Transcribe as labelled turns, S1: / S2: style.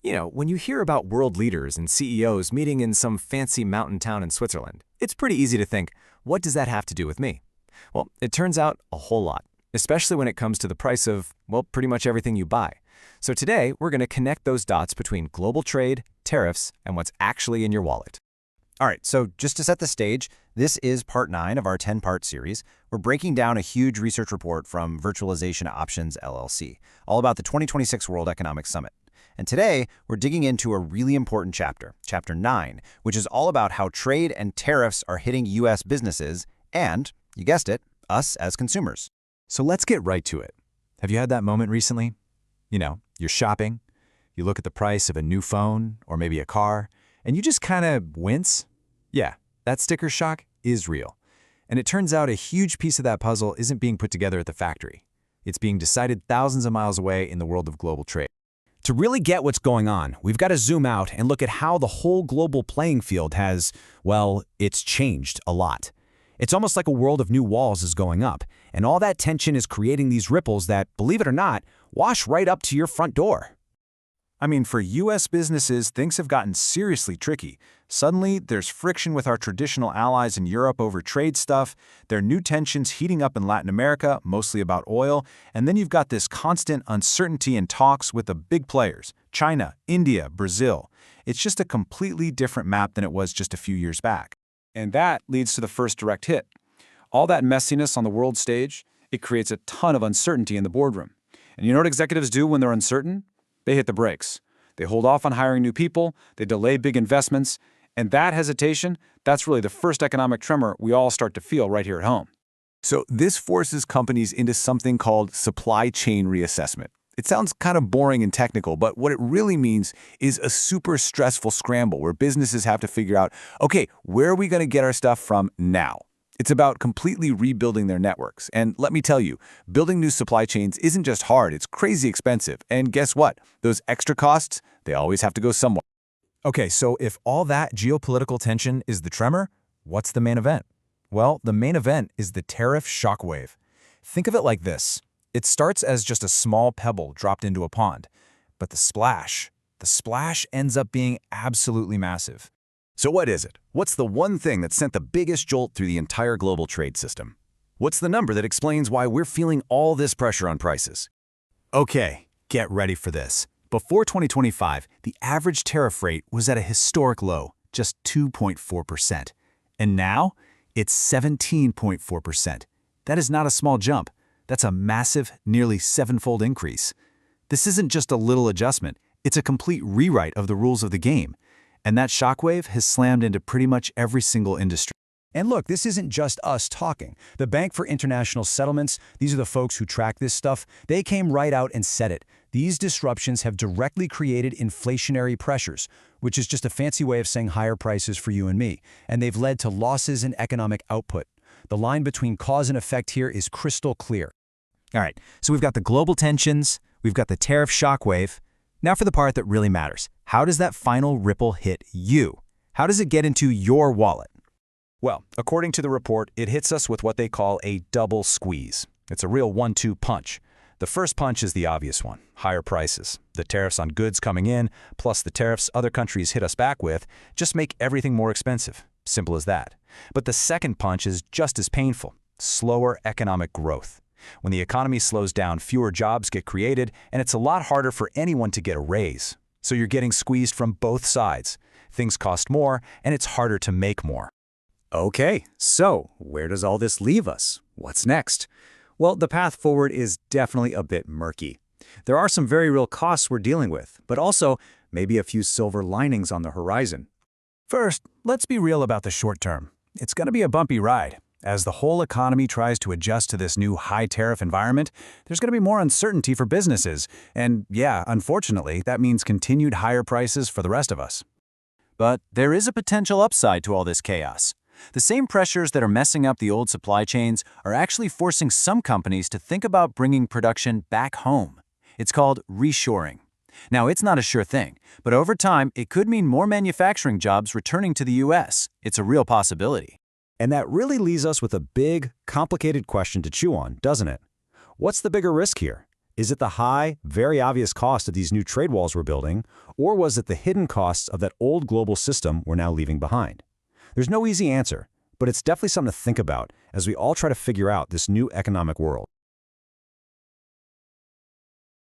S1: When you hear about world leaders and CEOs meeting in some fancy mountain town in Switzerland, it's pretty easy to think, what does that have to do with me? Well, it turns out a whole lot, especially when it comes to the price of, well, pretty much everything you buy. So today, we're going to connect those dots between global trade, tariffs, and what's actually in your wallet.
S2: All right, so just to set the stage, this is part 9 of our 10-part series. We're breaking down a huge research report from Virtualization Options LLC, all about the 2026 World Economic Summit. And today, we're digging into a really important chapter, Chapter 9, which is all about how trade and tariffs are hitting U.S. businesses and, you guessed it, us as consumers.
S1: So let's get right to it. Have you had that moment recently? You're shopping, you look at the price of a new phone or maybe a car, and you just kind of wince? Yeah, that sticker shock is real. And it turns out a huge piece of that puzzle isn't being put together at the factory. It's being decided thousands of miles away in the world of global trade.
S3: To really get what's going on, we've got to zoom out and look at how the whole global playing field has, well, it's changed a lot. It's almost like a world of new walls is going up, and all that tension is creating these ripples that, believe it or not, wash right up to your front door.
S4: I mean, for U.S. businesses, things have gotten seriously tricky. Suddenly, there's friction with our traditional allies in Europe over trade stuff. There are new tensions heating up in Latin America, mostly about oil. And then you've got this constant uncertainty in talks with the big players, China, India, Brazil. It's just a completely different map than it was just a few years back. And that leads to the first direct hit. All that messiness on the world stage, it creates a ton of uncertainty in the boardroom. And you know what executives do when they're uncertain? They hit the brakes. They hold off on hiring new people, they delay big investments, and that hesitation, that's really the first economic tremor we all start to feel right here at home.
S5: So this forces companies into something called supply chain reassessment. It sounds kind of boring and technical, but what it really means is a super stressful scramble where businesses have to figure out, okay, where are we going to get our stuff from now? It's about completely rebuilding their networks. And let me tell you, building new supply chains isn't just hard, it's crazy expensive. And guess what? Those extra costs, they always have to go somewhere.
S1: Okay, so if all that geopolitical tension is the tremor, what's the main event? Well, the main event is the tariff shockwave. Think of it like this. It starts as just a small pebble dropped into a pond, but the splash ends up being absolutely massive.
S5: So what is it? What's the one thing that sent the biggest jolt through the entire global trade system? What's the number that explains why we're feeling all this pressure on prices?
S3: Okay, get ready for this. Before 2025, the average tariff rate was at a historic low, just 2.4%. And now, it's 17.4%. That is not a small jump. That's a massive, nearly 7-fold increase. This isn't just a little adjustment. It's a complete rewrite of the rules of the game. And that shockwave has slammed into pretty much every single industry.
S6: And look, this isn't just us talking. The Bank for International Settlements, these are the folks who track this stuff, they came right out and said it. These disruptions have directly created inflationary pressures, which is just a fancy way of saying higher prices for you and me. And they've led to losses in economic output. The line between cause and effect here is crystal clear.
S3: All right, so we've got the global tensions, we've got the tariff shockwave. Now for the part that really matters. How does that final ripple hit you? How does it get into your wallet?
S4: Well, according to the report, it hits us with what they call a double squeeze. It's a real 1-2 punch. The first punch is the obvious one, higher prices. The tariffs on goods coming in, plus the tariffs other countries hit us back with, just make everything more expensive. Simple as that. But the second punch is just as painful, slower economic growth. When the economy slows down, fewer jobs get created, and it's a lot harder for anyone to get a raise. So you're getting squeezed from both sides. Things cost more, and it's harder to make more.
S7: Okay, so where does all this leave us? What's next? Well, the path forward is definitely a bit murky. There are some very real costs we're dealing with, but also maybe a few silver linings on the horizon.
S3: First, let's be real about the short term. It's going to be a bumpy ride. As the whole economy tries to adjust to this new high-tariff environment, there's going to be more uncertainty for businesses. And yeah, unfortunately, that means continued higher prices for the rest of us.
S2: But there is a potential upside to all this chaos. The same pressures that are messing up the old supply chains are actually forcing some companies to think about bringing production back home. It's called reshoring. Now, it's not a sure thing, but over time, it could mean more manufacturing jobs returning to the U.S. It's a real possibility.
S6: And that really leaves us with a big, complicated question to chew on, doesn't it? What's the bigger risk here? Is it the high, very obvious cost of these new trade walls we're building, or was it the hidden costs of that old global system we're now leaving behind? There's no easy answer, but it's definitely something to think about as we all try to figure out this new economic world.